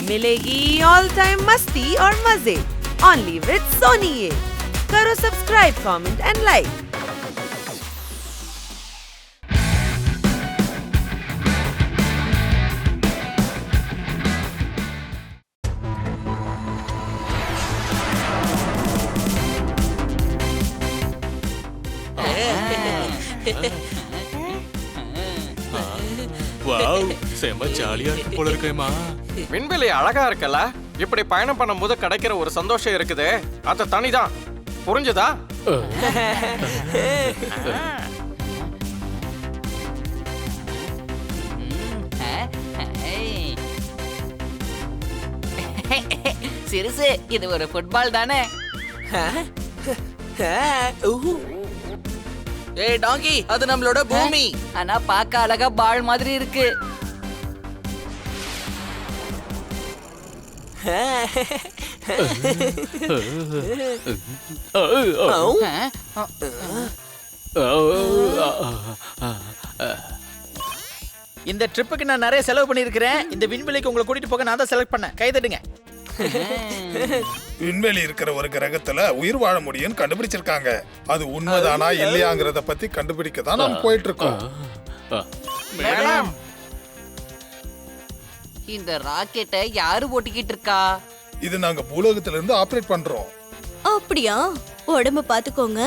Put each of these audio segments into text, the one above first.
मिलेगी all time मस्ती और मजे ओनली विद सोनी। ये करो subscribe, comment and like. Wow, செம ஜாலியா இருக்கு போல இருக்கேமா. விண்வெளி அழகா இருக்கல, இப்படி பயணம் பண்ணும்போது கிடைக்கிற ஒரு சந்தோஷம் இருக்குது, அது தனிதான். புரிஞ்சுதா? சிறுசு, இது ஒரு ஃபுட்பால் தானே? ஏய் டாங்கி, அது நம்மளோட பூமி. ஆனா பார்க்க அழகா பால் மாதிரி இருக்கு. இந்த ட்ரிப்புக்கு நான் நிறைய செலவு பண்ணியிருக்கிறேன். இந்த விண்வெளிக்கு உங்களை கூட்டிட்டு போக நான் தான் செலக்ட் பண்ணேன். கைதட்டுங்க. விண்வெளி இருக்கிற ஒரு கிரகத்துல உயிர் வாழ முடியும்னு கண்டுபிடிச்சிருக்காங்க. அது உண்மைதானா இல்லையாங்கிறத பத்தி கண்டுபிடிக்க தான் நம்ம போயிட்டு இருக்கோம். மேடம், இந்த ராக்கெட்டை யாரு ஓட்டிக்கிட்டு இருக்கா? இது நாங்க பூலோகத்துல இருந்து ஆபரேட் பண்றோம். அப்படியா? உடம்ப பாத்துக்கோங்க,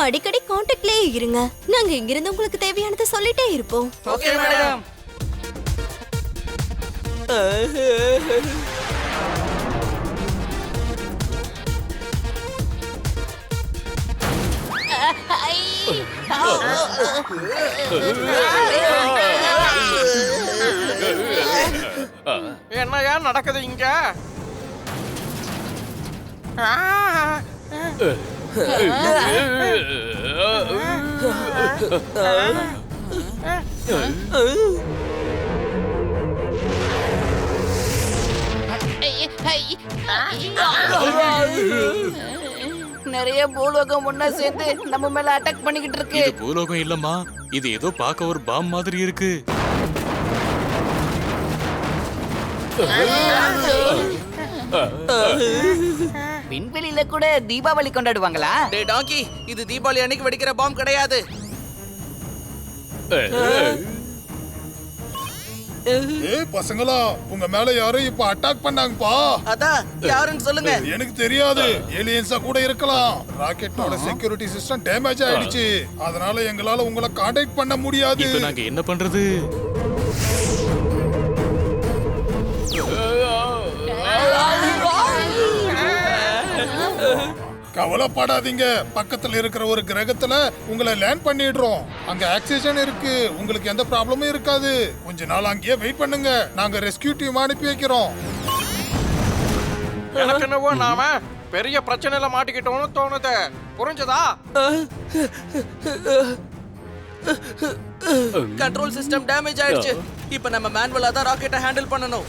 அடிக்கடி கான்டாக்ட்லயே இருங்க. நாங்க இங்கிருந்து உங்களுக்கு தேவையானதை சொல்லிட்டே இருப்போம். Okay madam. என்னையா நடக்குது இங்க? நிறைய பூலோகம் ஒன்னா சேர்ந்து நம்ம மேல அட்டாக் பண்ணிக்கிட்டு இருக்கு. இது பூலோகம் இல்லம்மா, இது ஏதோ பார்க்க ஒரு பாம் மாதிரி இருக்கு. விண்வெளியில கூட தீபாவளி கொண்டாடுவாங்களா? டேய் டாங்கி, இது தீபாவளி அன்னைக்கு வெடிக்கிற பாம் கிடையாது. ஏய் பசங்களா, உங்க மேல யாரும் இப்ப அட்டாக் பண்ணாங்கப்பா. அதான் யாருன்னு சொல்லுங்க. எனக்கு தெரியாது, ஏலியன்ஸா கூட இருக்கலாம். ராக்கெட்டோட செக்யூரிட்டி சிஸ்டம் டேமேஜ் ஆயிடுச்சு, அதனால எங்களால உங்களை கான்டாக்ட் பண்ண முடியாது. இப்போ நாங்க என்ன பண்றது? கவலைப்படாதீங்க, பக்கத்துல இருக்கிற ஒரு கிரகத்துல உங்களை லேண்ட் பண்ணிடுறோம். அங்க ஆக்சிஜன் இருக்கு, உங்களுக்கு எந்த ப்ராப்ளமும் இருக்காது. கொஞ்ச நாள் அங்கேயே வெயிட் பண்ணுங்க, நாங்க ரெஸ்கியூ டீம் அனுப்பி வைக்கிறோம். எனக்கு என்னவோ நாம பெரிய பிரச்சனையில மாட்டிக்கிட்டோம்னு தோணுது. புரிஞ்சுதா? கண்ட்ரோல் சிஸ்டம் டேமேஜ் ஆயிடுச்சு. இப்போ நம்ம மேனுவலா தான் ராக்கெட்டை ஹேண்டில் பண்ணணும்.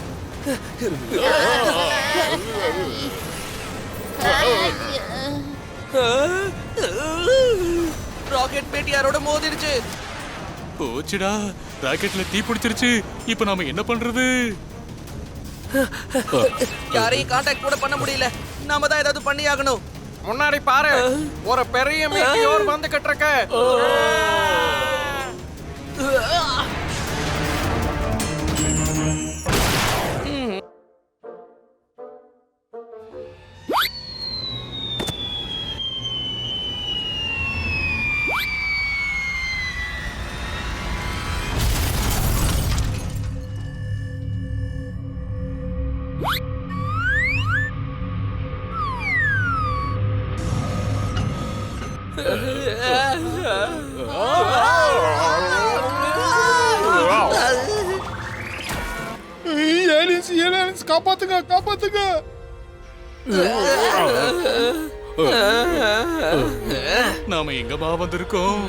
ராக்கெட் பேட்டியாரோட மோதிருச்சு. போச்சுடா, ராக்கெட்ல தீ பிடிச்சிருச்சு. இப்போ நாம என்ன பண்றது? யாரையும் கான்டாக்ட் கூட பண்ண முடியல. நாம தான் ஏதாவது பண்ணி ஆகணும். முன்னாடி பாரு, ஒரு பெரிய மீட்டியோர் வந்துகிட்டு இருக்கு. ஏலியன்ஸ் காப்பாத்துங்க, காப்பாத்துங்க. நாம எங்கம்மா வந்திருக்கோம்?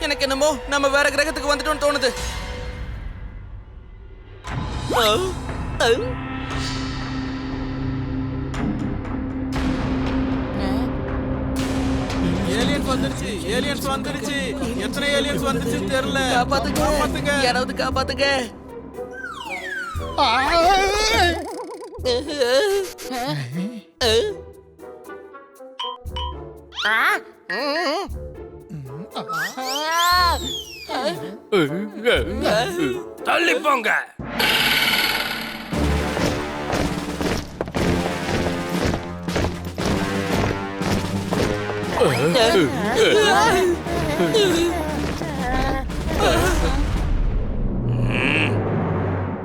எனக்கு என்னமோ நம்ம வேற கிரகத்துக்கு வந்துட்டோம்னு தோணுது. வந்துருச்சு ஏலியன்ஸ் வந்துருச்சு எத்தனை ஏலியன்ஸ் வந்துருச்சுன்னு தெரியல காப்பாத்துங்க யாராவது காப்பாத்துங்க தள்ளி போங்க.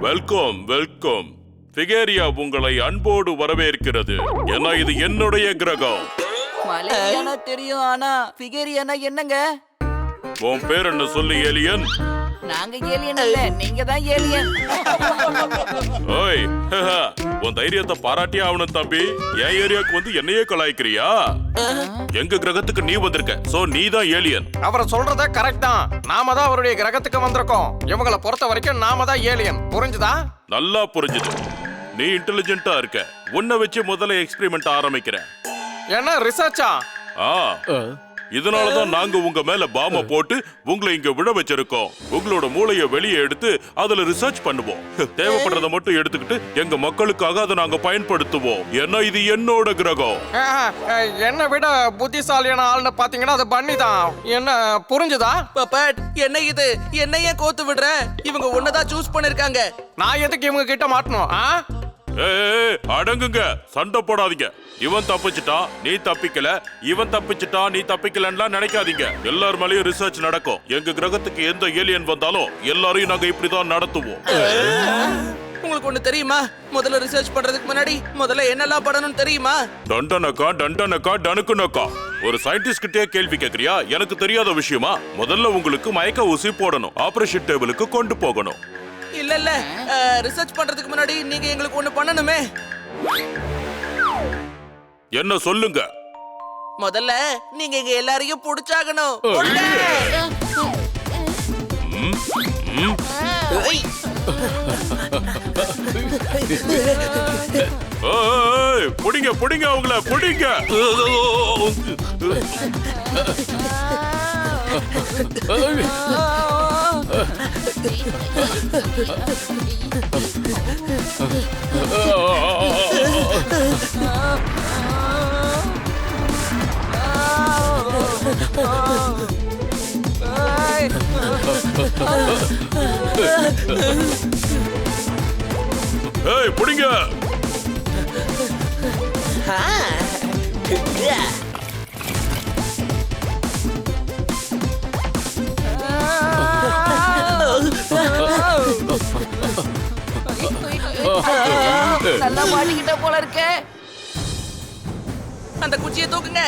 Welcome welcome. ஃபிகேரியா உங்களை அன்போடு வரவேற்கிறது. ஏன்னா இது என்னுடைய கிரகம். மலேரியானா தெரியும், ஆனா ஃபிகேரியானா என்னங்க? உன் பேர் என்ன சொல்லு ஏலியன்? நாங்க ஏலியன் இல்ல, நீங்க தான் ஏலியன். ஓய், உன் தைரியத்தை பாராட்டியே ஆகணும் தம்பி. என் ஏரியாவுக்கு வந்து என்னையே கலாய்க்கிறியா? எங்க கிரகத்துக்கு நீ வந்திருக்க, சோ நீ தான் ஏலியன். அவர் சொல்றத கரெக்ட் தான். நாம தான் அவருடைய கிரகத்துக்கு வந்திருக்கோம். இவங்கள பொறுத்த வரைக்கும் நாம தான் ஏலியன். புரிஞ்சுதா? நல்லா புரிஞ்சுது. நீ இன்டெலிஜென்ட்டா இருக்க. உன்னை வச்சு முதல்ல எக்ஸ்பெரிமெண்ட் ஆரம்பிக்கிறேன். என்ன ரிசர்ச்சா? இதனாலதான் நாங்க உங்க மேல பாம போட்டு உங்களை இங்க விழ வச்சிருக்கோம். உங்களோட மூளைய வெளியே எடுத்து அதுல ரிசர்ச் பண்ணுவோம். தேவைப்படுறத மட்டும் எடுத்துக்கிட்டு எங்க மக்களுக்காக அதை நாங்க பயன்படுத்துவோம். ஏன்னா இது என்னோட கிரகம். என்னை விட புத்திசாலியான ஆள்னு பாத்தீங்கன்னா அது பண்ணி தான். என்ன புரிஞ்சுதா? பப்பட் என்ன இது? என்ன ஏன் கோத்து விடுற? இவங்க ஒன்னதான் சூஸ் பண்ணிருக்காங்க. நான் எதுக்கு இவங்க கிட்ட மாட்டணும்? அடங்குங்க, சண்டை போடாதீங்க. இவன் தப்பிச்சிட்டான், நீ தப்பிக்கல. இவன் தப்பிச்சிட்டான், நீ தப்பிக்கலன்னா நினைக்காதீங்க. எல்லார் மேலயும் ரிசர்ச் நடக்கும். எங்க கிரகத்துக்கு எந்த ஏலியன் வந்தாலும் எல்லாரையும் நாங்க இப்படிதான் நடத்துவோம். உங்களுக்கு ஒண்ணு தெரியுமா? முதல்ல ரிசர்ச் பண்றதுக்கு முன்னாடி முதல்ல என்னெல்லாம் பண்ணணும் தெரியுமா? டண்டனக்கா டண்டனக்கா டனுக்குனக்கா. ஒரு சயின்டிஸ்ட் கிட்டே கேள்வி கேக்குறியா? எனக்கு தெரியாத விஷயமா? முதல்ல உங்களுக்கு மயக்க ஊசி போடணும். ஆபரேஷன் டேபிளுக்கு கொண்டு போகணும். இல்ல இல்ல, ரிசர்ச் பண்றதுக்கு முன்னாடி நீங்க எங்களுக்கு ஒண்ணு பண்ணணுமே. என்ன சொல்லுங்க? முதல்ல நீங்க இங்க எல்லாரையும் புடிச்சாகணும். புடிங்க புடிங்க, அவங்கள புடிங்க. ஏய் புடிங்க. நல்லா மாட்டிக்கிட்ட போல இருக்கே. அந்த குச்சியை தூக்குங்க.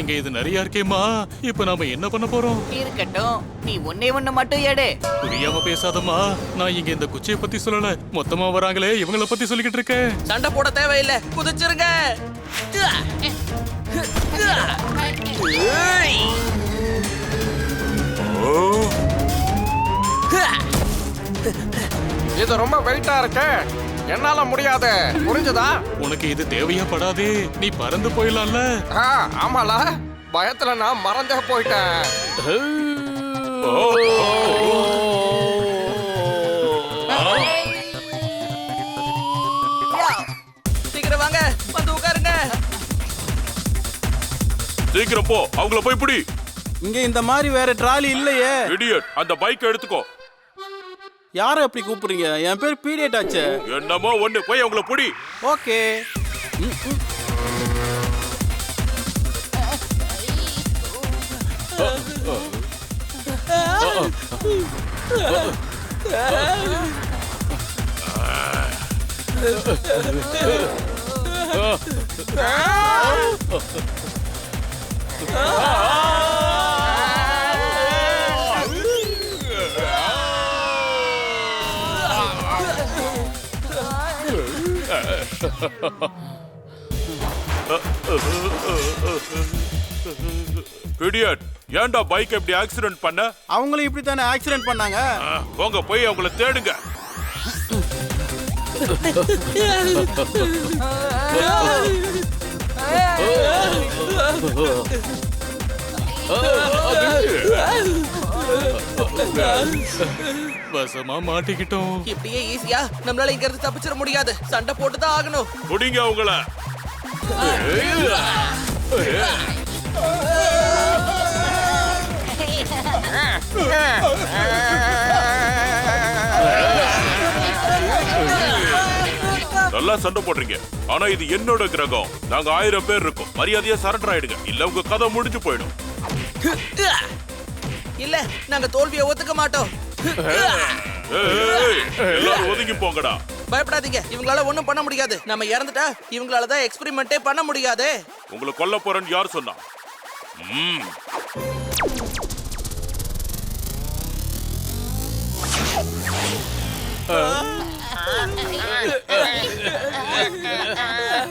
இங்க இது நிறைய இருக்கேம்மா. இப்ப நாம என்ன பண்ண போறோம்? இருக்கட்டும், நீ ஒன்னே ஒண்ணு மட்டும் எடு. புரியாம பேசாதம்மா. நான் இங்க இந்த குச்சியை பத்தி சொல்லல, மொத்தமா வராங்களே இவங்கள பத்தி சொல்லிக்கிட்டு இருக்கேன். சண்டை போட தேவையில்லை, குதிச்சிருங்க. இது ரொம்ப வெயிட்டா இருக்கு, என்னால முடியாது. புரிஞ்சுதா? உனக்கு இது தேவையா படாதே. நீ பறந்து போயிடலாம்ல. ஆமால, பயத்துல நான் மறந்தே போயிட்டேன். சீக்கிரம் வாங்க, வந்து உட்காருங்க. சீக்கிரம் போ, அவங்கள போய் புடி. இங்க இந்த மாதிரி வேற ட்ராலி இல்லையே. இடியட், அந்த பைக் எடுத்துக்கோ. யார எப்படி கூப்பிடுறீங்க? என் பேர் பீரியட் ஆச்சு. என்னமோ ஒண்ணு, போய் அவங்கள புடி. ஓகே. இடியட், ஏன்டா பைக் எப்படி ஆக்சிடென்ட் பண்ண? அவங்களும் இப்படி தானே ஆக்சிடென்ட் பண்ணாங்க. போங்க, போய் அவங்கள தேடுங்க. வசமா மாட்டிக்கிட்டோம். இப்படியே ஈஸியா நம்மளால இங்க இருந்து தப்பிச்சிட முடியாது. சண்டை போட்டுதான் ஆகணும். முடிங்க அவங்கள. நல்லா சண்டை போடுறீங்க. ஆனா இது என்னோட கிரகம். நாங்க 1000 பேர் இருக்கோம். மரியாதையா சரண்டர் ஆயிடுங்க, இல்ல உங்க கதை முடிஞ்சு போயிடும். இல்ல, நாங்க தோல்வியை ஒத்துக்க மாட்டோம். எல்லாரும் ஒதுங்கி போங்கடா. பயப்படாதீங்க, இவங்களால ஒண்ணும் பண்ண முடியாது. நம்ம இறந்துட்டா இவங்களால தான் எக்ஸ்பெரிமெண்டே பண்ண முடியாது. உங்களை கொல்ல போறேன்னு யார் சொன்னா?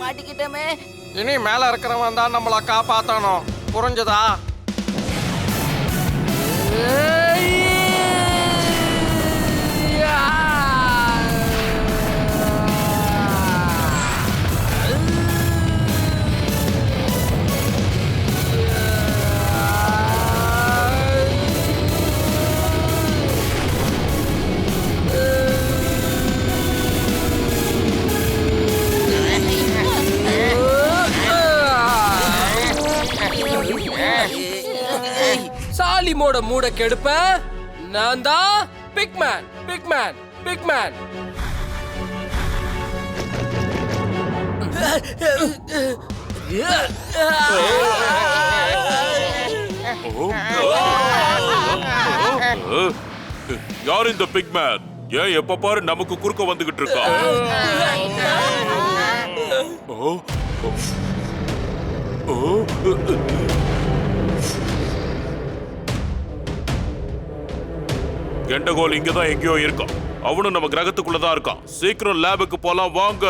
மாட்டிக்கிட்டோமே. இனி மேல இருக்கிறவன் தான் நம்மள காப்பாத்தணும். புரிஞ்சதா? சாலிமோட மூட கெடுப்ப நான் தான் பிக்மேன். பிக்மேன் பிக்மேன் யார் இந்த பிக்மேன்? ஏன் எப்ப பாரு நமக்கு குறுக்க வந்துகிட்டு இருக்கா? கெண்டகோல் இங்கதான் எங்கேயோ இருக்கான். அவனும் நம்ம கிரகத்துக்குள்ளதான் இருக்கான். சீக்கிரம் லேபுக்கு போலாம் வாங்க.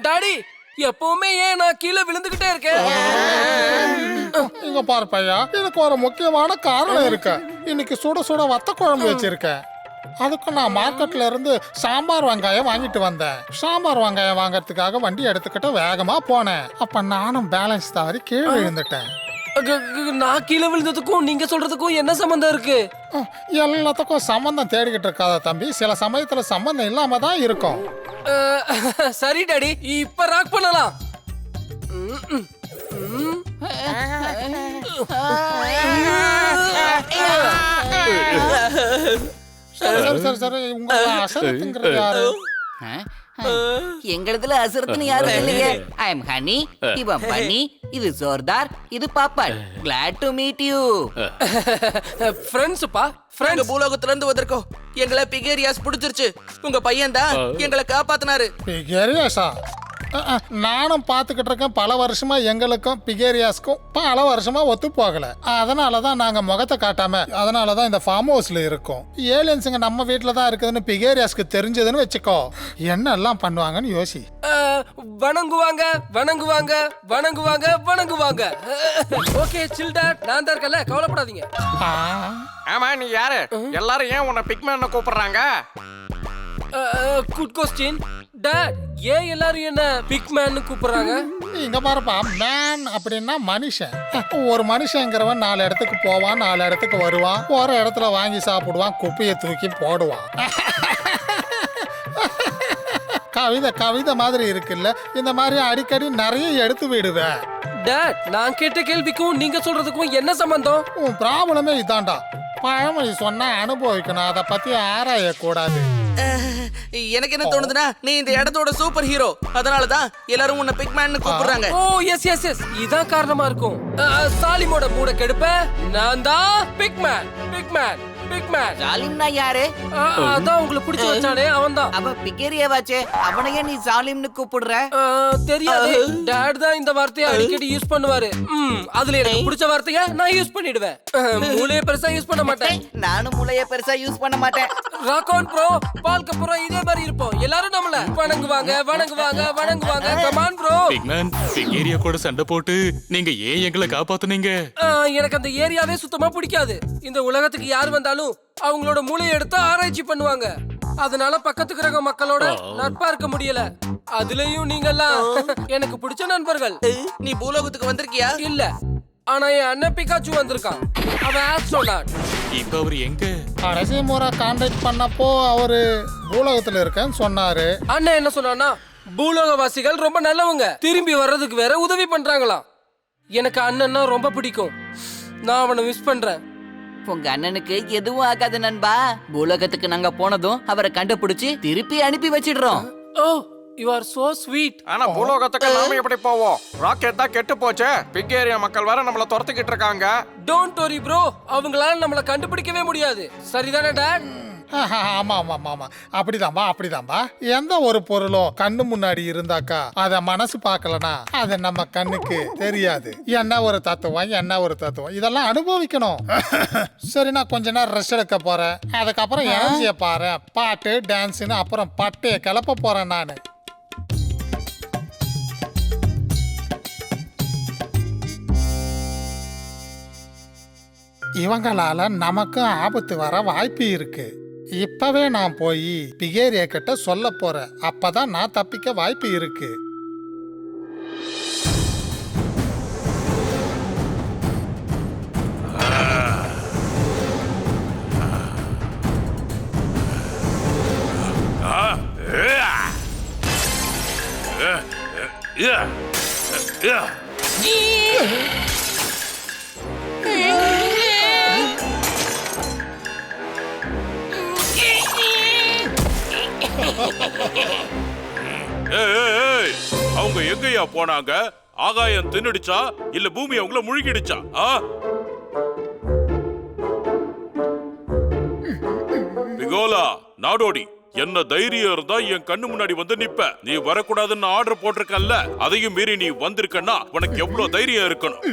டாடி, எப்பவுமே ஏன் நான் கீழே விழுந்துகிட்டே இருக்கேன்? இங்க பாரு பையா, எனக்கு ஒரு முக்கியமான காரணம் இருக்கு. இன்னைக்கு சுட சுட வத்த குழம்பு வச்சிருக்கேன். அதுக்கு நான் மார்க்கெட்ல இருந்து சாம்பார் வெங்காயம் வாங்கிட்டு வந்தேன். சாம்பார் வெங்காயம் வாங்கறதுக்காக வண்டி எடுத்துக்கிட்டு வேகமா போனேன். அப்ப நானும் பேலன்ஸ் தவறி கீழே விழுந்துட்டேன். நான் கீழே விழுந்ததுக்கும் நீங்க சொல்றதுக்கும் என்ன சம்பந்தம் இருக்கு? எல்லாத்துக்கும் சம்பந்தம் தேடிக்கிட்டு இருக்காத தம்பி. சில சமயத்துல சம்பந்தம் இல்லாம தான் இருக்கும். சரி டாடி, இப்ப ராக் பண்ணலாம். சரி சரி, உங்க அசரத்துங்கிறது யாரு? எங்களதுல அசுரத்துன்னு யாரும் இல்லையே. ஐ எம் ஹனி, இவன் பனி, இது ஜோர்தார், இது papad. Glad to meet you. Friends பா, நாங்க பூலோகத்துல இருந்து வந்திருக்கோம். எங்களை பிகேரியாஸ் பிடிச்சிருச்சு. உங்க பையன் தான் எங்களை காப்பாத்தினாரு. பிகேரியாஸா? நானும் பார்த்துக்கிட்டு இருக்கேன். பல வருஷமா எங்களுக்கும் பிகேரியாஸ்க்கும் பல வருஷமா ஒத்து போகல. அதனாலதான் நாங்க முகத்தை காட்டாம, அதனாலதான் இந்த ஃபார்ம் ஹவுஸ்ல இருக்கோம். ஏலியன்ஸுங்க நம்ம வீட்டுல தான் இருக்குதுன்னு பிகேரியாஸ்க்கு தெரிஞ்சதுன்னு வச்சுக்கோ, என்னெல்லாம் பண்ணுவாங்கன்னு யோசி. வணங்குவாங்க வணங்குவாங்க வணங்குவாங்க வணங்குவாங்க. ஓகே சில் டாட், நான் தான் இருக்கல, கவலைப்படாதீங்க. ஆமா, நீ யாரு? எல்லாரும் ஏன் உன்னை பிக்மேன் கூப்பிடுறாங்க? Good question dot. ஏன் எல்லாரும் என்ன பிக்மேன் கூப்பிடுறாங்க? இங்க பாருப்பா, மேன் அப்படின்னா மனுஷன். ஒரு மனுஷங்கிறவன் 4 இடத்துக்கு போவான், 4 இடத்துக்கு வருவான், ஒரு இடத்துல வாங்கி சாப்பிடுவான், குப்பையை தூக்கி போடுவான். கவிதை மாதிரி இருக்குல்ல, இந்த மாதிரி அடிக்கடி நிறைய எடுத்து விடுவேன். டாட், நான் கேட்ட கேள்விக்கும் நீங்க சொல்றதுக்கும் என்ன சம்பந்தம்? உன் ப்ராப்ளமே இதான்டா. பழமொழி சொன்னா அனுபவிக்கணும், அதை பத்தி ஆராயக்கூடாது. எனக்கு என்ன தோணுதுன்னா நீ இந்த இடத்தோட சூப்பர் ஹீரோ, அதனாலதான் எல்லாரும் உன்னை பிக்மேன் கூப்பிடுறாங்க. ஓ எஸ் எஸ் எஸ், இதான் காரணமா இருக்கும். சாலிமோட மூட கெடுப்ப நான் தான் பிக்மேன் பிக்மேன் பிக்மேன். ஜாலிம்னா யாரு? அதான் உங்களுக்கு பிடிச்சு வச்சானே அவன் தான். அவ பிகேரியாவாச்சே, அவனையே நீ ஜாலிம்னு கூப்பிடுற? தெரியாது, டாட் தான் இந்த வார்த்தையை அடிக்கடி யூஸ் பண்ணுவாரு. அதுல எனக்கு பிடிச்ச வார்த்தைய நான் யூஸ் பண்ணிடுவேன். மூளைய பெருசா யூஸ் பண்ண மாட்டேன். நானும் மூளைய பெருசா யூஸ் பண்ண மாட்டேன். ராகான் ப்ரோ, பால்க ப்ரோ இதே மாதிரி இருப்போம். எல்லாரும் நம்மள வணங்குவாங்க வணங்குவாங்க வணங்குவாங்க. Come on bro. Big man, big area கூட சண்டை போட்டு நீங்க ஏன் எங்களை காப்பாத்துனீங்க? எனக்கு அந்த ஏரியாவே சுத்தமா பிடிக்காது. இந்த உலகத்துக்கு யார் வந்தாலும் அவங்களோட மூளையை எடுத்து ஆராய்ச்சி பண்ணுவாங்க. அதனால பக்கத்து கிரக மக்களோட நட்பா இருக்க முடியல. அதுலயும் நீங்கெல்லாம் எனக்கு பிடிச்ச நண்பர்கள். நீ பூலோகத்துக்கு வந்திருக்கியா? இல்ல, ஆனா என் அண்ணன் பிகாச்சு வந்திருக்கான். அவன் ஆஸ்ட்ரோநாட். இப்ப அவர் எங்க? கடைசி முறை கான்டாக்ட் பண்ணப்போ அவரு பூலோகத்துல இருக்கேன்னு சொன்னாரு. அண்ணன் என்ன சொன்னான்னா, பூலோகவாசிகள் ரொம்ப நல்லவங்க, திரும்பி வர்றதுக்கு வேற உதவி பண்றாங்களாம். எனக்கு அண்ணன்னா ரொம்ப பிடிக்கும். நான் அவனை மிஸ் பண்றேன். உங்க அண்ணனுக்கு எதுவும் ஆகாது நண்பா. பூலோகத்துக்கு நாங்க போனதும் அவரை கண்டுபிடிச்சு திருப்பி அனுப்பி வச்சிடுறோம். ஓ, யூ ஆர் சோ ஸ்வீட். ஆனா பூலோகத்துக்கு நாம எப்படி போவோம்? ராக்கெட் தான் கெட்டு போச்சே. பிக் ஏரியா மக்கள் வேற நம்மள துரத்திக்கிட்டு இருக்காங்க. டோன்ட் வரி ப்ரோ, அவங்களால நம்மள கண்டுபிடிக்கவே முடியாது. சரிதானே டாட்? ஆமா ஆமா ஆமா, அப்படிதான்பா அப்படிதான்பா. எந்த ஒரு பொருளும் கண்ணு முன்னாடி இருந்தாக்கா அத மனசு பார்க்கலனா அது நம்ம கண்ணுக்கு தெரியாது. என்ன ஒரு தத்துவம், என்ன ஒரு தத்துவம், இதெல்லாம் அனுபவிக்கணும். சரி, நான் கொஞ்ச நேரம் ரெஸ்ட் எடுக்க போறேன். அதுக்கப்புறம் எனர்ஜியை பாரு, பாட்டு டான்ஸ்னு அப்புறம் பட்டைய கிளப்ப போறேன் நானு. இவங்களால நமக்கும் ஆபத்து வர வாய்ப்பு இருக்கு. இப்பவே நான் போய் பிகேரியா கிட்ட சொல்ல போறேன். அப்பதான் நான் தப்பிக்க வாய்ப்பு இருக்கு. அவங்க எங்கயா போனாங்க? ஆகாயம் தின்னுடுச்சா இல்ல பூமி அவங்கள முழுகிடுச்சா? பிகோலா, நாடோடி, என்ன தைரியம் இருந்தா என் கண்ணு முன்னாடி வந்து நிப்ப. நீ வரக்கூடாதுன்னு ஆர்டர் போட்டிருக்கல்ல, அதையும் மீறி நீ வந்திருக்கன்னா உனக்கு எவ்வளவு தைரியம் இருக்கணும்?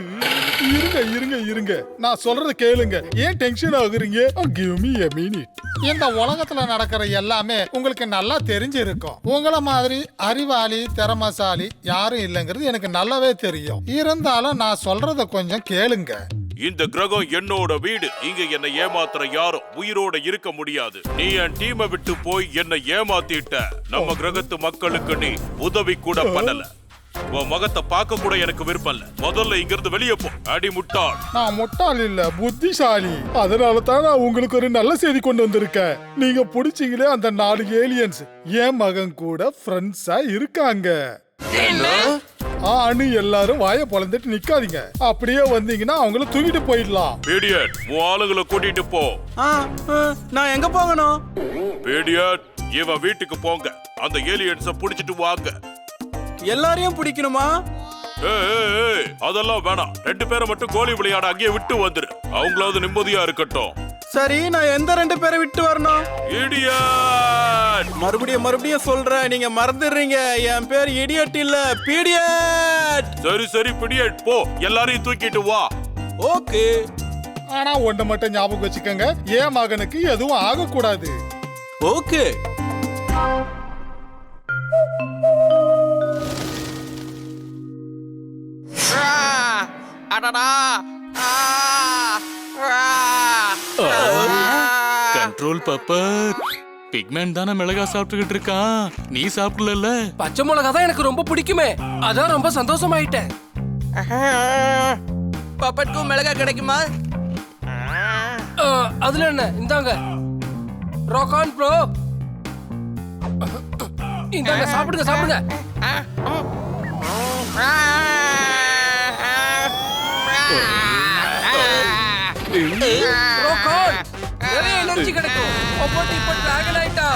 இருங்க இருங்க இருங்க, நான் சொல்றத கேளுங்க. ஏன் டென்ஷன் ஆகுறீங்க? Give me a minute. இந்த உலகத்துல நடக்கிற எல்லாமே உங்களுக்கு நல்லா தெரிஞ்சிருக்கும். உங்களை மாதிரி அறிவாளி திறமசாலி யாரும் இல்லைங்கிறது எனக்கு நல்லாவே தெரியும். இருந்தாலும் நான் சொல்றத கொஞ்சம் கேளுங்க. இந்த கிரகம் என்னோட வீடு. இங்க என்னை ஏமாத்துற யாரும் உயிரோட இருக்க முடியாது. நீ என் டீமை விட்டு போய் என்னை ஏமாத்திட்ட. நம்ம கிரகத்து மக்களுக்கு நீ உதவி கூட பண்ணல. உன் முகத்தை பார்க்க கூட எனக்கு விருப்பம் இல்ல. முதல்ல இங்க இருந்து வெளியே போ, அடி முட்டாள். நான் முட்டாள் இல்ல, புத்திசாலி. அதனால தான் நான் உங்களுக்கு ஒரு நல்ல செய்தி கொண்டு வந்திருக்கேன். நீங்க புடிச்சீங்களே அந்த 4 ஏலியன்ஸ் என் மகன் கூட ஃப்ரெண்ட்ஸா இருக்காங்க. ஆனு எல்லாரும் வாய பொளந்துட்டு நிக்காதீங்க. அப்படியே வந்தீங்கன்னா அவங்கள தூக்கிட்டு போயிடலாம். பீடியட், உன் ஆளுங்களை கூட்டிட்டு போ. நான் எங்க போகணும்? பீடியட், இவன் வீட்டுக்கு போங்க. அந்த ஏலியன்ஸ புடிச்சிட்டு வாங்க. எல்லாரையும் பிடிக்கணுமா? அதெல்லாம் வேணாம். 2 பேரை மட்டும் கோலி விளையாட அங்கேயே விட்டு வந்துரு. அவங்களாவது நிம்மதியா இருக்கட்டும். சரி, நான் எந்த 2 பேரை விட்டு வரணும்? இடியட்! மறுபடியும் சொல்றேன், நீங்க மறந்துடுறீங்க. என் பேர் இடியட் இல்ல, பீடியட். சரி பீடியட், போ. எல்லாரையும் தூக்கிட்டு வா. ஓகே. ஆனா ஒண்ணு மட்டும் ஞாபகம் வச்சுக்கோங்க, என் மகனுக்கு எதுவும் ஆகக்கூடாது. ஓகே. Control buffer. பிக்மேன் தானே மிளகா சாப்பிட்டுக்கிட்டு இருக்கான், நீ சாப்பிடல. பச்சை மிளகா தான் எனக்கு ரொம்ப பிடிக்குமே, அதான் ரொம்ப சந்தோஷமாயிட்டேன். பப்பட்க்கும் மிளகா கிடைக்குமா? அதுல என்ன, இந்தாங்க ராகான் ப்ரோ, இந்தாங்க சாப்பிடுங்க. ராகான், நிறைய எனர்ஜி கிடைக்கும். ஒப்போட்டி இப்ப டிராகன் ஆயிட்டா.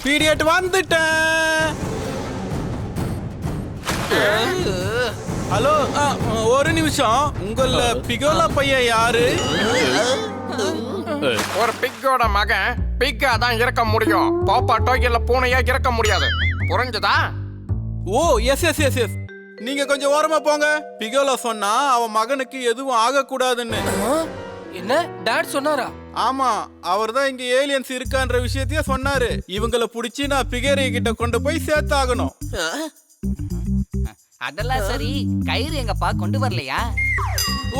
பீரியட் வந்துட்டேன். ஹலோ, ஒரு நிமிஷம். உங்கள பிகோலா பையன் யாரு? ஒரு பிக்கோட மகன் பிக்கா தான் இருக்க முடியும். பாப்பாட்டோ இல்ல பூனையா இருக்க முடியாது. புரிஞ்சுதா? ஓ எஸ் எஸ் எஸ் எஸ். நீங்க கொஞ்சம் ஓரமா போங்க. பிகோலா சொன்னா அவன் மகனுக்கு எதுவும் ஆகக்கூடாதுன்னு. என்ன டாட் சொன்னாரா? ஆமா, அவர் தான் இங்க ஏலியன்ஸ் இருக்கான்ற விஷயத்தையே சொன்னாரு. இவங்கள புடிச்சு நான் பிகேரி கிட்ட கொண்டு போய் சேர்த்தாகணும். அதெல்லாம் சரி, கயிறு எங்கப்பா கொண்டு வரலையா?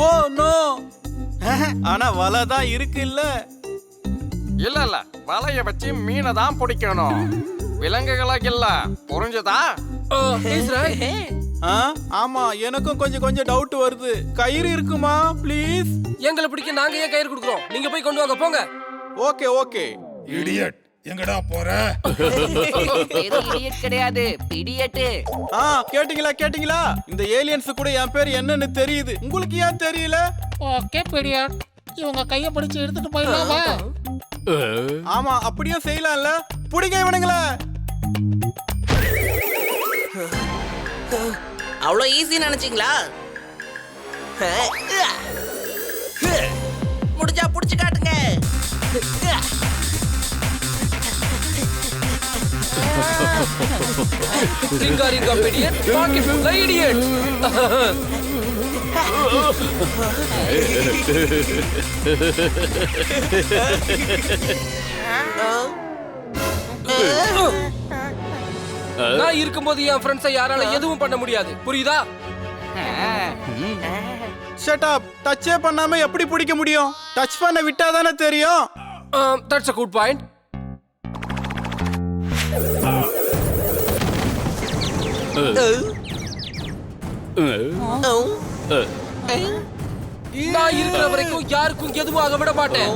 Oh no. ஆனா வலை தான் இருக்கு இல்ல? இல்ல வலைய வச்சு மீனை தான் பிடிக்கணும், விலங்குகளா இல்ல. புரிஞ்சுதா? ஆமா, எனக்கும் கொஞ்சம் டவுட் வருது. கயிறு இருக்குமா ப்ளீஸ்? எங்களை பிடிக்க நாங்க ஏன் கயிறு கொடுக்குறோம்? நீங்க போய் கொண்டு வாங்க போங்க. Okay okay. இடியட், எங்கடா போற? இடியட் கிடையாது, பிடியட். கேட்டிங்களா? இந்த ஏலியன்ஸ் கூட என் பேர் என்னன்னு தெரியுது. உங்களுக்கு ஏன் தெரியல? ஓகே பிடியட், இவங்க கைய பிடிச்சு எடுத்துட்டு போயிடலாமா? ஆமா, அப்படியே செய்யலாம்ல. புடிங்க இவனுங்களே. அவ்வளோ ஈஸி நினைச்சீங்களா? முடிஞ்சா புடிச்சு காட்டுங்க. ரிங்கா பிடியட், பாக்கெட் ஃபுல் இடியட். நான் இருக்கும்போது என் ஃப்ரெண்ட்ஸை யாரால எதுவும் பண்ண முடியாது, புரியுதா? Shut up. டச்சே பண்ணாம எப்படி பிடிக்க முடியும்? டச் பண்ண விட்டா தானே தெரியும். That's a good point. நான் இருக்கிற வரைக்கும் யாருக்கும் எதுவும் ஆக விட மாட்டேன்.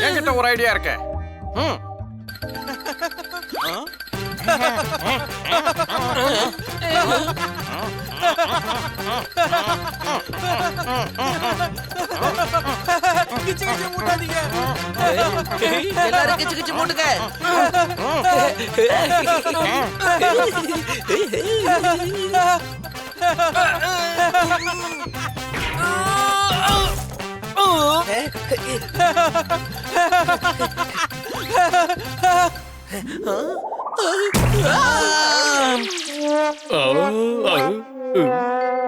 என்கிட்ட ஒரு ஐடியா இருக்கு. எல்லாரும் கிச்சு கிச்சு மூட்டுங்க.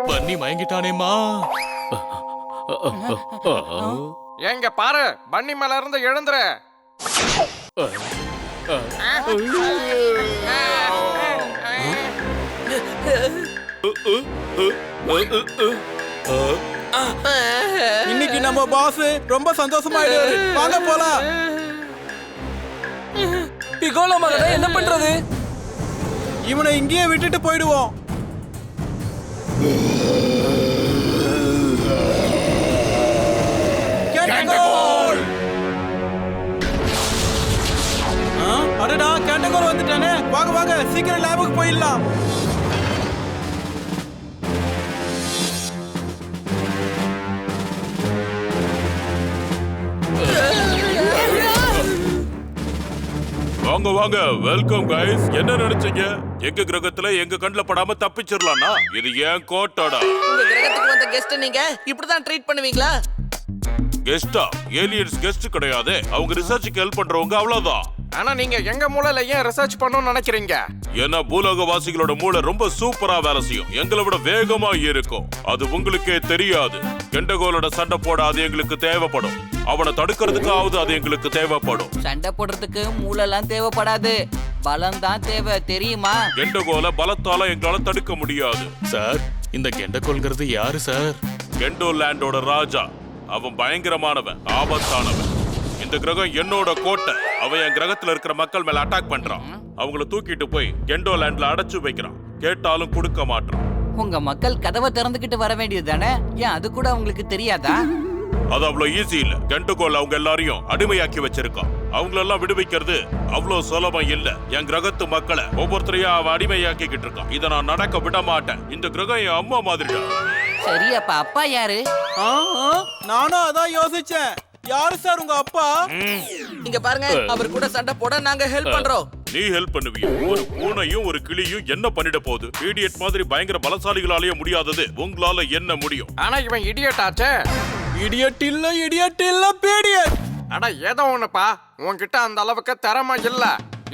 பன்னி மயங்கிட்டானேம்மா. எங்க பாரு, பன்னி மேல இருந்து எழுந்துரு. இன்னைக்கு நம்ம பாஸ் ரொம்ப சந்தோஷமாயிடுவாரு. வாங்க போலாம். பிகோலா மகனை என்ன பண்றது? இவனை இங்கேயே விட்டுட்டு போயிடுவோம். அடடா, கேட்டகோல் வந்துட்டானே. வாங்க வாங்க, சீக்கிரம் லேபுக்கு போயிடலாம். வாங்க வாங்க, வெல்கம் கைஸ். என்ன நினைச்சீங்க? எங்க கிரகத்துல எங்க கண்ணுல படாம தப்பிச்சிடலாம்னா இது ஏன் கோட்டாடா. உங்க கிரகத்துக்கு வந்த கெஸ்ட் நீங்க இப்படிதான் ட்ரீட் பண்ணுவீங்களா? கெஸ்டா? ஏலியன்ஸ் கெஸ்ட் கிடையாது, அவங்க ரிசர்ச்சுக்கு ஹெல்ப் பண்றவங்க, அவ்வளவுதான். ஆனா நீங்க எங்க மூளையில ஏன் ரிசர்ச் பண்ணணும்னு நினைக்கிறீங்க? ஏன்னா பூலோகவாசிகளோட மூளை ரொம்ப சூப்பரா வேலை செய்யும், எங்களை விட வேகமா இருக்கும். அது உங்களுக்கே தெரியாது. கெண்டகோலோட சண்டை போட அது எங்களுக்கு தேவைப்படும். அவனை தடுக்கிறதுக்காவது அது எங்களுக்கு தேவைப்படும். சண்டை போடுறதுக்கு மூளைலாம் தேவைப்படாது, பலம் தான் தேவை, தெரியுமா? கெண்டகோல பலத்தால எங்களால தடுக்க முடியாது. சார், இந்த கெண்டகோல்ங்கிறது யாரு சார்? கெண்டோ லேண்டோட ராஜா. அவன் பயங்கரமானவன், ஆபத்தானவன். இந்த கிரகம் என்னோட கோட்டை. அவன் என் கிரகத்துல இருக்கிற மக்கள் மேல அட்டாக் பண்றான். அவங்கள தூக்கிட்டு போய் கெண்டோ லேண்ட்ல அடைச்சு வைக்கிறான். கேட்டாலும் கொடுக்க மாட்டான். உங்க மக்கள் கதவை திறந்துகிட்டு வர வேண்டியது தானே? ஏன் அது கூட உங்களுக்கு தெரியாதா? அது அவ்வளவு ஈஸி இல்ல. கெண்டகோல் அவங்க எல்லாரையும் அடிமையாக்கி வச்சிருக்கான். அவங்களெல்லாம் விடுவிக்கிறது அவ்வளவு சுலபம் இல்ல. என் கிரகத்து மக்களை ஒவ்வொருத்தரையா அவன் அடிமையாக்கிக்கிட்டு இருக்கான். இதை நான் நடக்க விட மாட்டேன். இந்த கிரகம் என் அம்மா மாதிரிடா. சரி, அப்ப அப்பா யாரு? நானும் அதான் யோசிச்சேன். யாரு சார் உங்க அப்பா? இங்க பாருங்க, அவர் கூட சண்டை போட நாங்க ஹெல்ப் பண்றோம். நீ ஹெல்ப் பண்ணுவியா? ஒரு பூனையும் ஒரு கிளியும் என்ன பண்ணிட போகுது? இடியட் மாதிரி பயங்கர பலசாலிகளாலேயே முடியாதது உங்களால என்ன முடியும்? ஆனா இவன் இடியட் ஆச்சே. இடியட் இல்ல பீடியட். அட ஏதோ ஒண்ணுப்பா, உன்கிட்ட அந்த அளவுக்கு திறமை இல்ல.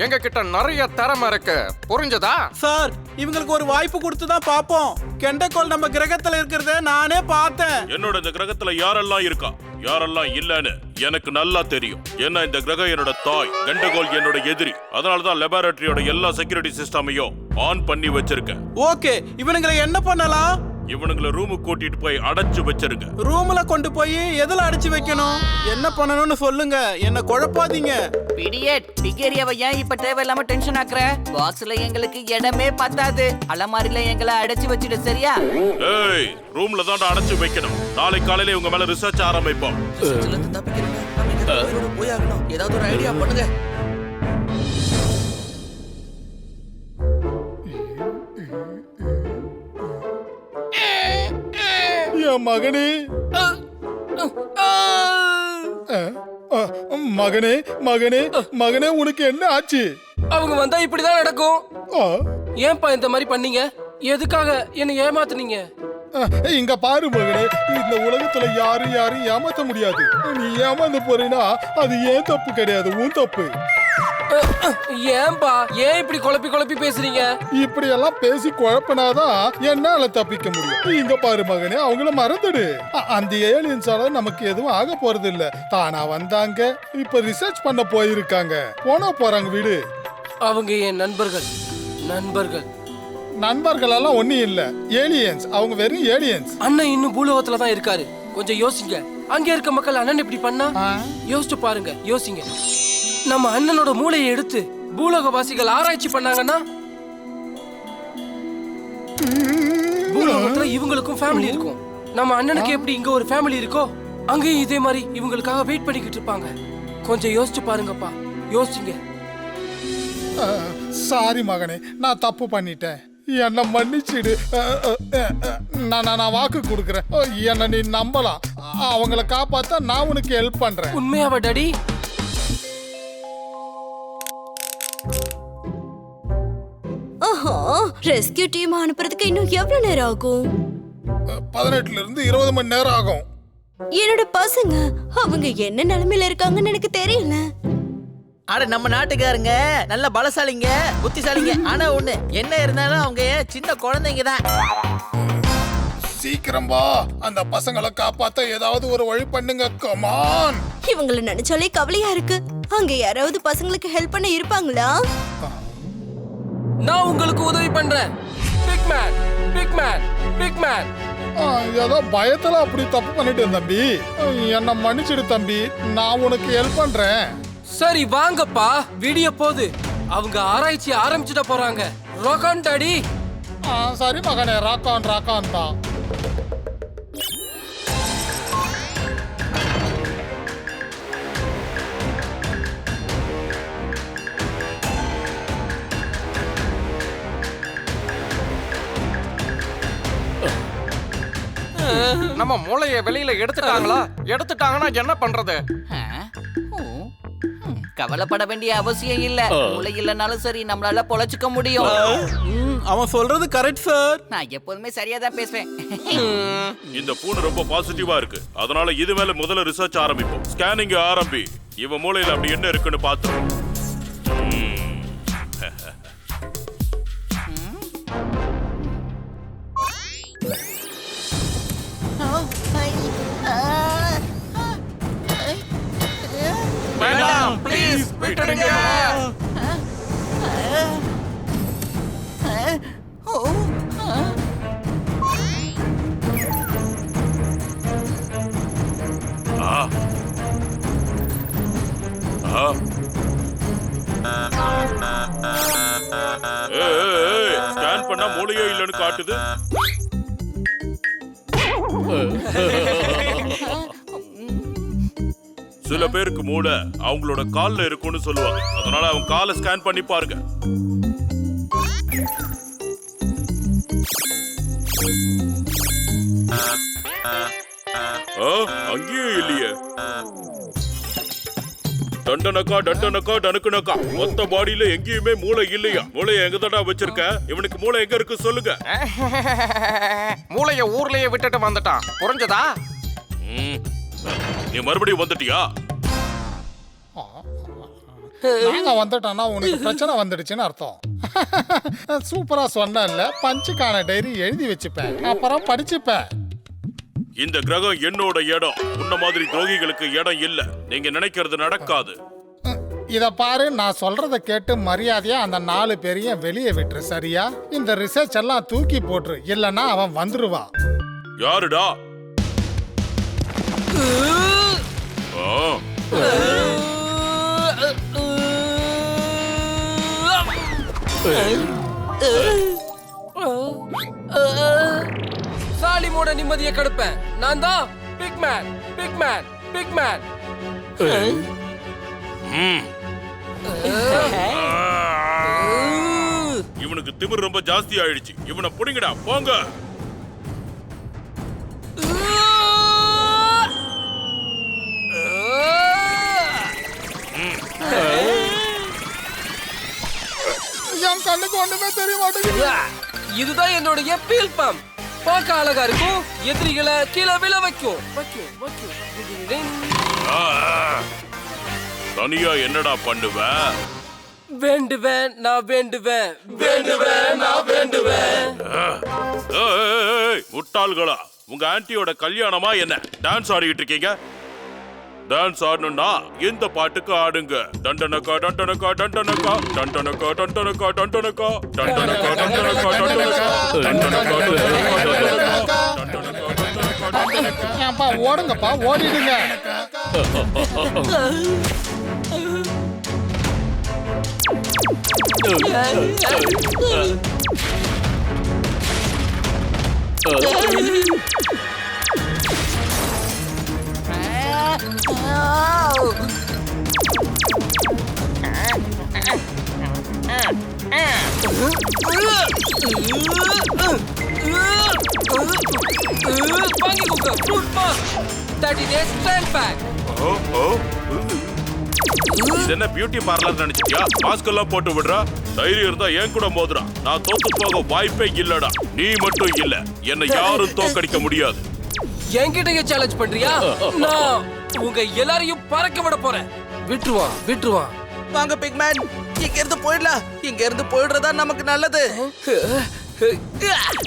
எங்க கிட்ட நிறைய திறமை இருக்கு, புரிஞ்சதா? சார், இவங்களுக்கு ஒரு வாய்ப்பு கொடுத்து தான் பாப்போம். கெண்டகோல் நம்ம கிரகத்துல இருக்கிறத நானே பார்த்தேன். என்னோட இந்த கிரகத்துல யாரெல்லாம் இருக்கா, யாரெல்லாம் இல்லன்னு எனக்கு நல்லா தெரியும். ஏன்னா இந்த கிரகம் என்னோட தாய், கெண்டகோல் என்னோட எதிரி. அதனாலதான் லெபார்டரியோட எல்லா செக்யூரிட்டி சிஸ்டமையும் ஆன் பண்ணி வச்சிருக்கேன். ஓகே, இவனுங்களை என்ன பண்ணலாம்? இவனுங்களை ரூமுக்கு கூட்டிட்டு போய் அடைச்சு வச்சிருங்க. ரூம்ல கொண்டு போய் எதுல அடைச்சு வைக்கணும்? என்ன பண்ணணும்னு சொல்லுங்க, என்ன குழப்பாதீங்க. பிடியட், பிகேரியாவை ஏன் இப்ப தேவையில்லாம டென்ஷன் ஆக்குற? பாக்ஸ்ல எங்களுக்கு இடமே பத்தாது. அலமாரில எங்களை அடைச்சு வச்சிடு, சரியா? ஏய், ரூம்ல தான் அடைச்சு வைக்கணும். நாளை காலையில உங்க மேல ரிசர்ச் ஆரம்பிப்போம். ரிசர்ச்ல இருந்து தப்பிக்கிறீங்க, நம்ம இங்க உயிரோட போய் ஆகணும். ஏதாவது ஒரு ஐடியா பண்ணுங்க. என் மகனே, மகனே மகனே மகனே, உனக்கு என்ன ஆச்சு? அவங்க வந்தா இப்படிதான் நடக்கும். ஆ, ஏன்பா இந்த மாதிரி பண்ணீங்க? எதுக்காக என்ன ஏமாத்துனீங்க? இங்க பாரு மகனே, இந்த உலகத்துல யாரும் ஏமாத்த முடியாது. நீ ஏமாந்து போறீனா அது ஏன் தப்பு கிடையாது, உன் தப்பு. ஏன்பா ஏன் இப்படி குழப்பி பேசுறீங்க? இப்படி எல்லாம் பேசி குழப்பினாதான் என்னால தப்பிக்க முடியும். இங்க பாரு மகனே, அவங்கள மறந்துடு. அந்த ஏலியன்ஸால நமக்கு எதுவும் ஆக போறது இல்ல. தானா வந்தாங்க, இப்ப ரிசர்ச் பண்ண போயிருக்காங்க. போறாங்க வீடு. அவங்க என் நண்பர்கள். நண்பர்கள் எல்லாம் ஒண்ணும் இல்ல, ஏலியன்ஸ். அவங்க வெறும் ஏலியன்ஸ். அண்ணன் இன்னும் பூலோகத்துல தான் இருக்காரு. கொஞ்சம் யோசிங்க. அங்க இருக்க மக்கள் அண்ணன் இப்படி பண்ணா யோசிச்சு பாருங்க, யோசிங்க. நம்ம அண்ணனோட மூளையை எடுத்து பூலோகவாசிகள் ஆராய்ச்சி பண்ணாங்கன்னா பூலோகத்துல இவங்களுக்கும் ஃபேமிலி இருக்கும். நம்ம அண்ணனுக்கு எப்படி இங்க ஒரு ஃபேமிலி இருக்கோ, அங்கேயும் இதே மாதிரி இவங்களுக்காக வெயிட் பண்ணிக்கிட்டு இருப்பாங்க. கொஞ்சம் யோசிச்சு பாருங்கப்பா, யோசிங்க. சாரி மகனே, நான் தப்பு பண்ணிட்டேன். என்ன மன்னிச்சிடு. நான் வாக்கு கொடுக்கறேன். என்ன நீ நம்பலாம். அவங்கள காப்பாத்த நான் உனக்கு ஹெல்ப் பண்றேன். உண்மையாவா டாடி? ரெஸ்கியூ டீம் அனுப்புறதுக்கு இன்னும் எவ்வளவு நேரம் ஆகும்? 18 இருந்து 20 மணி நேரம் ஆகும். என்னோட பசங்க அவங்க என்ன நிலைமையில இருக்காங்கன்னு எனக்கு தெரியல. அட நம்ம நாட்டுக்காரங்க நல்ல பலசாலிங்க, புத்திசாலிங்க. ஆனா ஒண்ணு, என்ன இருந்தாலும் அவங்க சின்ன குழந்தைங்க தான். சீக்கிரம் வா, அந்த பசங்களை காப்பாத்த ஏதாவது ஒரு வழி பண்ணுங்க. கமான். இவங்களை நினைச்சாலே கவலையா இருக்கு. அங்க யாராவது பசங்களுக்கு ஹெல்ப் பண்ண இருப்பாங்களா? நான் உங்களுக்கு உதவி பண்றேன். Big man, big man, big man. ஏதோ பயத்துல அப்படி தப்பு பண்ணிட்டேன் தம்பி. என்ன மன்னிச்சிடு தம்பி, நான் உனக்கு ஹெல்ப் பண்றேன். சரி வாங்கப்பா, விடிய போது. அவங்க ஆராய்ச்சி ஆரம்பிச்சுட போறாங்க. ராகான் டாடி. சரி மகனே, ராக்கான் ராக்கான் தான். நம்ம மூளைய வெளியில எடுத்துட்டாங்களா? எடுத்துட்டாங்கன்னா என்ன பண்றது? கவலைப்பட வேண்டிய அவசியம் இல்ல. மூளை இல்லனாலும் சரி, நம்மளால பொழைச்சுக்க முடியும். அவன் சொல்றது கரெக்ட் சார். நான் எப்போதுமே சரியா தான் பேசுவேன். இந்த பூனை ரொம்ப பாசிட்டிவா இருக்கு. அதனால இது மேல முதல்ல ரிசர்ச் ஆரம்பிப்போம். ஸ்கேனிங் ஆரம்பி. இவன் மூளையில அப்படி என்ன இருக்குன்னு பார்த்தோம். வேண்டாம், ப்ளீஸ் விட்டுடுங்க. ஸ்கேன் பண்ணா மூளையே இல்லைன்னு காட்டுது. சில பேருக்கு மூளை அவங்களோட கால்ல இருக்கும்னு சொல்லுவாங்க. அதனால அவங்க காலை ஸ்கேன் பண்ணி பாருங்க. அங்கேயும் இல்லையே. டண்டனக்கா டண்டனக்கா டனுக்குனக்கா. மொத்த பாடியில எங்கேயுமே மூளை இல்லையா? மூளைய எங்க தடா வச்சிருக்க? இவனுக்கு மூளை எங்க இருக்கு சொல்லுங்க. மூளைய ஊர்லயே விட்டுட்டு வந்துட்டான். புரிஞ்சதா? நீ மறுபடியும் வந்துட்டியா? நாங்க வந்துட்டோம்னா உனக்கு பிரச்சனை வந்துடுச்சுன்னு அர்த்தம். சூப்பரா சொன்ன பஞ்சுக்கான டைரி எழுதி வச்சுப்பேன், அப்புறம் படிச்சுப்பேன். இந்த கிரகம் என்னோட இடம். உன்ன மாதிரி துரோகிகளுக்கு இடம் இல்ல. நீங்க நினைக்கிறது நடக்காது. இத பாரு, நான் சொல்றத கேட்டு மரியாதையா அந்த 4 பேரையும் வெளியே விட்டுரு, சரியா? இந்த ரிசர்ச் எல்லாம் தூக்கி போட்டுரு, இல்லன்னா அவன் வந்துருவான். யாருடா? சாலிமோட நிம்மதியை கெடுப்பேன். நான் தான் big man, big man, big man. இவனுக்கு திமிர் ரொம்ப ஜாஸ்தி ஆயிடுச்சு. இவனை புடிங்கடா, போங்க. என் கண்ணுக்கு ஒண்ணுமே தெரிய மாட்டேங்குது. இதுதான் என்னோட பீல் பம்ப். பார்க்க அழகா இருக்கும், எதிரிகளை கீழே விழ வைக்கும். தனியா என்னடா பண்ணுவ? வேண்டுவேன், நான் வேண்டுவேன், வேண்டுவேன், நான் வேண்டுவேன். முட்டாள்களா, உங்க ஆன்ட்டியோட கல்யாணமா என்ன டான்ஸ் ஆடிட்டு இருக்கீங்க? டான்ஸ் ஆடணும்னா இந்த பாட்டுக்கு ஆடுங்க. டண்டனக்கா டண்டனக்கா டண்டனக்கா டண்டனக்கா டண்டனக்கா டண்டனக்கா டண்டனக்கா டண்டனக்கா டண்டனக்கா டண்டனக்கா. ஓடுங்கப்பா, ஓடிடுங்க. இது என்ன பியூட்டி பார்லர் நினைச்சிட்டியா? மாஸ்க் எல்லாம் போட்டு விடுறா. தைரியம் இருந்தா ஏன் கூட மோதுறா. நான் தோத்து போக வாய்ப்பே இல்லடா. நீ மட்டும் இல்ல, என்ன யாரும் தோக்கடிக்க முடியாது. என்கிட்ட சேலஞ்ச் பண்றியா? நான் உங்க எல்லாரையும் பறக்க விட போறேன். விட்டுருவான், விட்டுருவான். வாங்க பிக்மேன், இங்க இருந்து போயிடலாம். இங்க இருந்து போயிடுறதா நமக்கு நல்லது.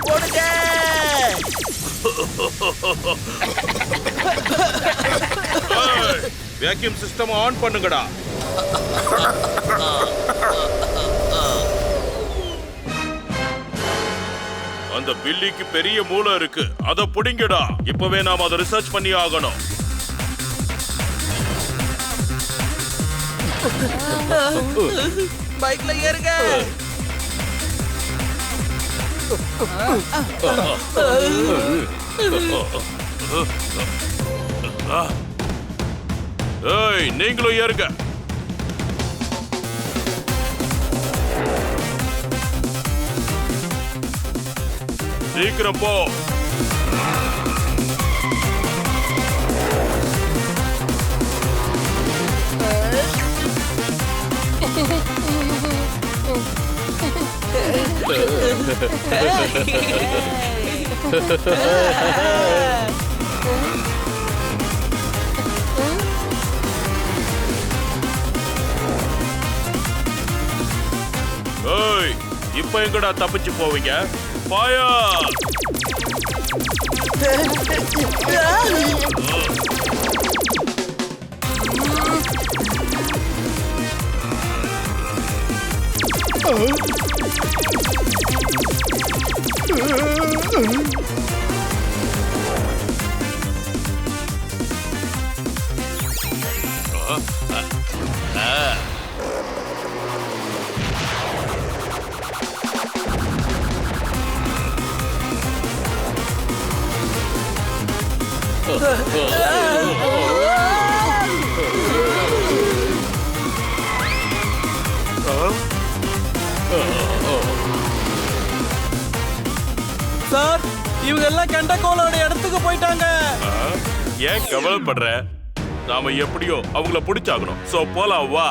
போடுங்க. வேக்யூம் சிஸ்டம் ஆன் பண்ணுங்கடா. அந்த பில்லிக்கு பெரிய மூளை இருக்கு, அத புடிங்கடா. இப்பவே நாம அதை ரிசர்ச் பண்ணி ஆகணும். பைக்ல ஏறுங்க. ஏய், நீங்களும் ஏறுங்க. சீக்கிரம் போ. ஏய், இப்ப எங்கடா தப்பிச்சு போவீங்க? ஃபயர்! சார், இவங்க எல்லாம் கெண்டகோலோட இடத்துக்கு போயிட்டாங்க. ஏன் கவலைப்படுற? நாம எப்படியோ அவங்கள பிடிச்சாகணும். சோ போலாம் வா.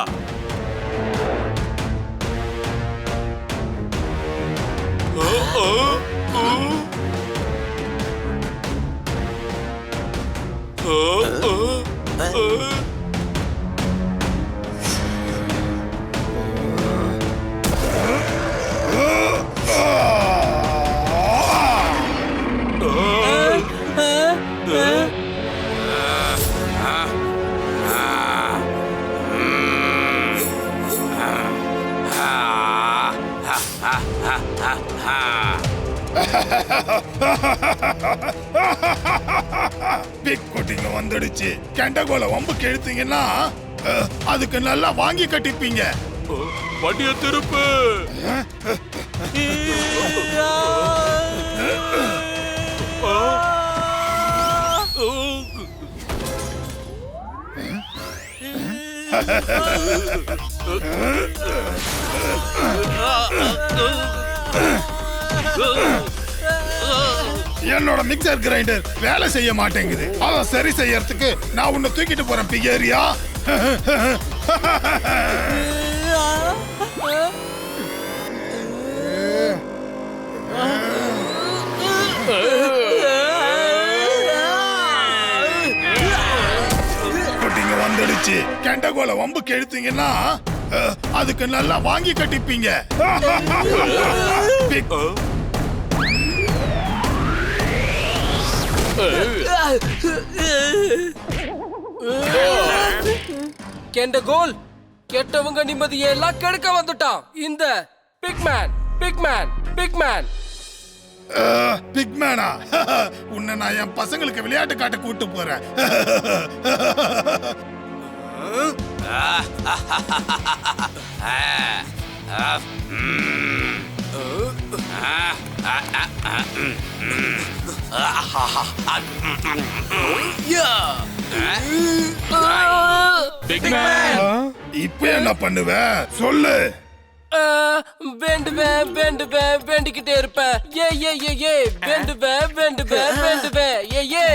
பிக் குட்டிங்க வந்துடுச்சு. கெண்டகோல வம்புக்கு இழுத்தீங்கன்னா அதுக்கு நல்லா வாங்கி கட்டிப்பீங்க. வண்டிய திருப்பு. என்னோட மிக்சர் கிரைண்டர் வேலை செய்ய மாட்டேங்குது. அத சரி செய்யறதுக்கு நான் உன்னை தூக்கிட்டு போறேன் பிகேரியா. குட்டிங்க வந்துடுச்சு. கெண்டகோல வம்புக்கு இழுத்தீங்கன்னா அதுக்கு நல்லா வாங்கி கட்டிப்பீங்க. கெண்டகோல் கெட்டவங்க நிம்மதியை எல்லாம் கெடுக்க வந்துட்டான் இந்த பிக்மேன். பிக்மேன் பிக்மேன் பிக்மேனா? உன்னை நான் என் பசங்களுக்கு விளையாட்டு காட்ட கூட்டு போறேன். இப்ப என்ன பண்ணுவ சொல்லு. வேண்டுவேன் வேண்டுவேன் வேண்டிக்கிட்டே இருப்பேன். ஏ ஏ ஏ ஏ வேண்டுவேன் வேண்டுவேன் வேண்டுவேன் ஏ ஏ.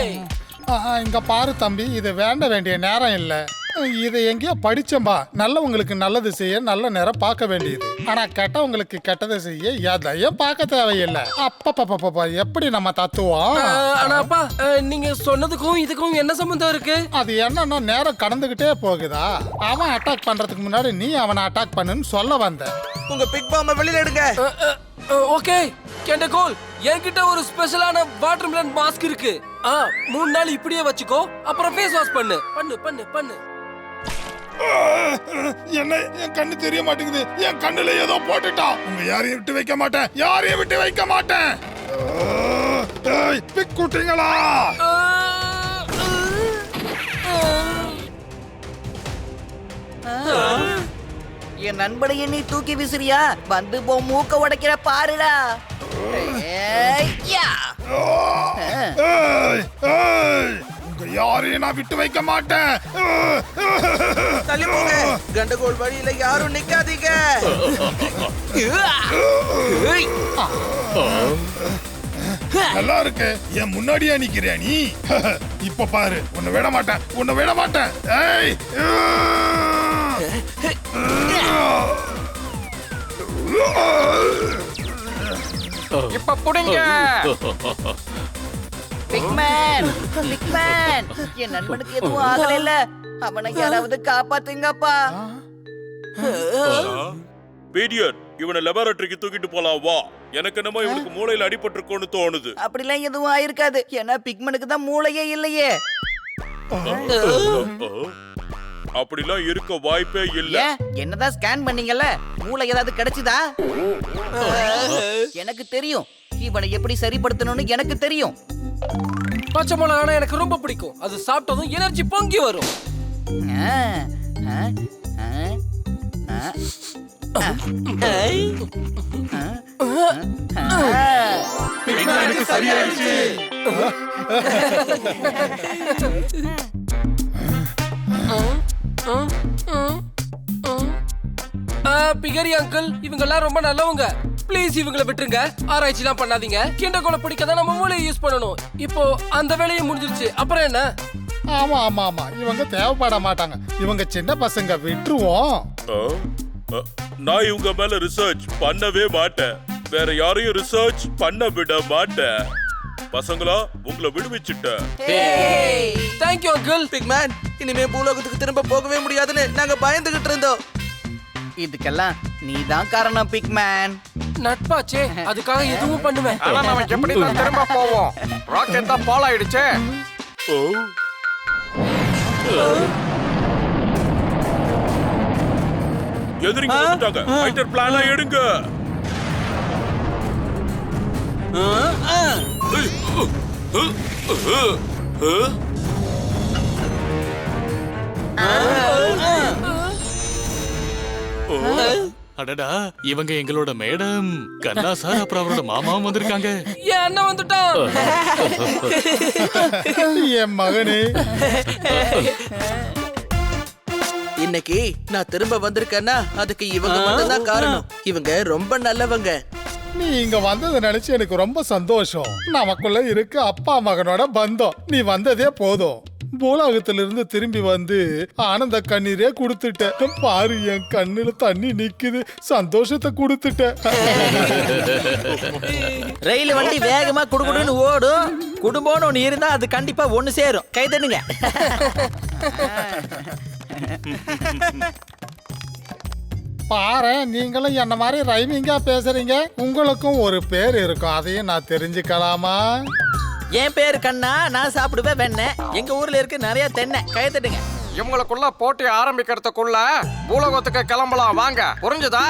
இங்க பாரு தம்பி, இது வேண்ட வேண்டிய நேரம் இல்ல. இதை எங்கேயோ படிச்சம்பா. நல்லவங்களுக்கு நல்லது செய்ய நல்ல நேரம் பார்க்க வேண்டியது. ஆனா கெட்டவங்களுக்கு கெட்டதை செய்ய எதையும் பார்க்க தேவையில்லை. அப்பப்பா எப்படி நம்ம தத்துவோம்? ஆனாப்பா, நீங்க சொன்னதுக்கும் இதுக்கும் என்ன சம்பந்தம் இருக்கு? அது என்னன்னா நேரம் கடந்துகிட்டே போகுதா. அவன் அட்டாக் பண்றதுக்கு முன்னாடி நீ அவனை அட்டாக் பண்ணுன்னு சொல்ல வந்த. உங்க பிக் பாம்ப வெளியில எடுங்க. ஓகே கெண்டகோல், என்கிட்ட ஒரு ஸ்பெஷலான வாட்டர்மெலன் மாஸ்க் இருக்கு. 3 நாள் இப்படியே வச்சுக்கோ, அப்புறம் ஃபேஸ் வாஷ் பண்ணு பண்ணு பண்ணு பண்ணு. என்ன, என் கண்ணு தெரிய மாட்டேங்குது. என் கண்ணுல ஏதோ போட்டுட்டான். உங்க யாரையும் விட்டு வைக்க மாட்டேன், யாரையும் விட்டு வைக்க மாட்டேன். ஏய், பிக்குட்டிங்களா என் நண்பனையே நீ தூக்கி விசிறியா வந்து போ மூக்க உடைக்கிற பாருடா ஏய்யா. ஏய், ஏய், உங்க யாரையும் நான் விட்டு வைக்க மாட்டேன். தள்ளி போங்க. கண்டகோல் வழியில யாரும் நிக்காதீங்க. நல்லா இருக்கு. என் முன்னாடியே நிக்கிறியா நீ? இப்ப பாரு, உன்னை விட மாட்டேன், உன்னை விட மாட்டேன். ஏய், இப்ப புடிங்க. பிக்மேன், பிக்மேன், என் நண்பனுக்கு எதுவும் ஆகல. அவனை யாராவது காப்பாத்துங்கப்பா. பீடியட், இவனை லெபார்டரிக்கு தூக்கிட்டு போலாம் வா. எனக்கு என்னமோ இவனுக்கு மூளையில அடிபட்டிருக்கோன்னு தோணுது. அப்படிலாம் எதுவும் ஆயிருக்காது. ஏன்னா பிக்மனுக்கு தான் மூளையே இல்லையே. அப்படிலாம் இருக்க வாய்ப்பே இல்ல. ஏன் என்னதான் ஸ்கேன் பண்ணீங்கல்ல, மூளை ஏதாவது கிடைச்சுதா? எனக்கு தெரியும், இவனை எப்படி சரிப்படுத்தணும்னு எனக்கு தெரியும். பச்சை மிளகானா எனக்கு ரொம்ப பிடிக்கும். அது சாப்பிட்டதும் எனர்ஜி பொங்கி வரும். ஆ, ஆ, ஆ, ஆ. பிகரி அங்கிள், இவங்க எல்லாம் ரொம்ப நல்லவங்க. ப்ளீஸ் இவங்களை விட்டுருங்க. ஆராய்ச்சி எல்லாம் பண்ணாதீங்க. கிண்டகோலை பிடிக்கதான் நம்ம மூளையை யூஸ் பண்ணணும். இப்போ அந்த வேலையை முடிஞ்சிருச்சு. அப்புறம் என்ன? ஆமா ஆமா ஆமா, இவங்க தேவைப்பட மாட்டாங்க. இவங்க சின்ன பசங்க, விட்டுருவோம். நான் இவங்க மேல ரிசர்ச் பண்ணவே மாட்டேன். வேற யாரையும் ரிசர்ச் பண்ண விட மாட்டேன். பசங்களா, உங்களை விடுவிச்சுட்டேன். Thank you uncle. பிக்மேன், இனிமே பூலோகத்துக்கு திரும்ப போகவே முடியாதுன்னு நாங்க பயந்துகிட்டு இருந்தோம். இதுக்கெல்லாம் நீதான் காரணம் பிக்மேன். நட்பாச்சே, அதுக்காக எதுவும் பண்ணுவேன். ஆனா நாம எப்படி தான் திரும்ப போவோம்? ராக்கெட் தான் பால் ஆயிடுச்சே. எதிரிங்க வந்துட்டாங்க. ஃபைட்டர் பிளானா எடுங்க. அடடா, இவங்க எங்களோட மேடம் கண்ணா சார், அப்புறம் அவரோட மாமாவும் வந்திருக்காங்க. என் அண்ணன் வந்துட்டான். என் மகனே, இன்னைக்கு நான் திரும்ப வந்திருக்கேன்னா அதுக்கு இவங்க மட்டும் தான் காரணம். இவங்க ரொம்ப நல்லவங்க. நீ இங்க வந்ததை நினைச்சு எனக்கு ரொம்ப சந்தோஷம். நமக்குள்ள இருக்கு அப்பா மகனோட பந்தம். நீ வந்ததே போதும். பூலோகத்திலிருந்து திரும்பி வந்து ஆனந்த கண்ணீரே கொடுத்துட்ட. பாரு, என் கண்ணுல தண்ணி நிக்குது. சந்தோஷத்தை கொடுத்துட்ட. ரயில் வண்டி வேகமா குடுகுடுன்னு ஓடும். குடும்பம்னு ஒண்ணு இருந்தா அது கண்டிப்பா ஒண்ணு சேரும். கைதட்டுங்க. பாரு, நீங்களும் என்ன மாதிரி ரைமிங்கா பேசுறீங்க. உங்களுக்கும் ஒரு பேர் இருக்கும், அதையும் நான் தெரிஞ்சுக்கலாமா? என் பேரு கண்ணா, நான் சாப்பிடுவேன் வெண்ணெய். எங்க ஊர்ல இருக்கு நிறைய தென்னை. கைதட்டுங்க. இவங்களுக்குள்ள போட்டி ஆரம்பிக்கிறதுக்குள்ள பூலோகத்துக்கு கிளம்பலாம் வாங்க. புரிஞ்சுதா?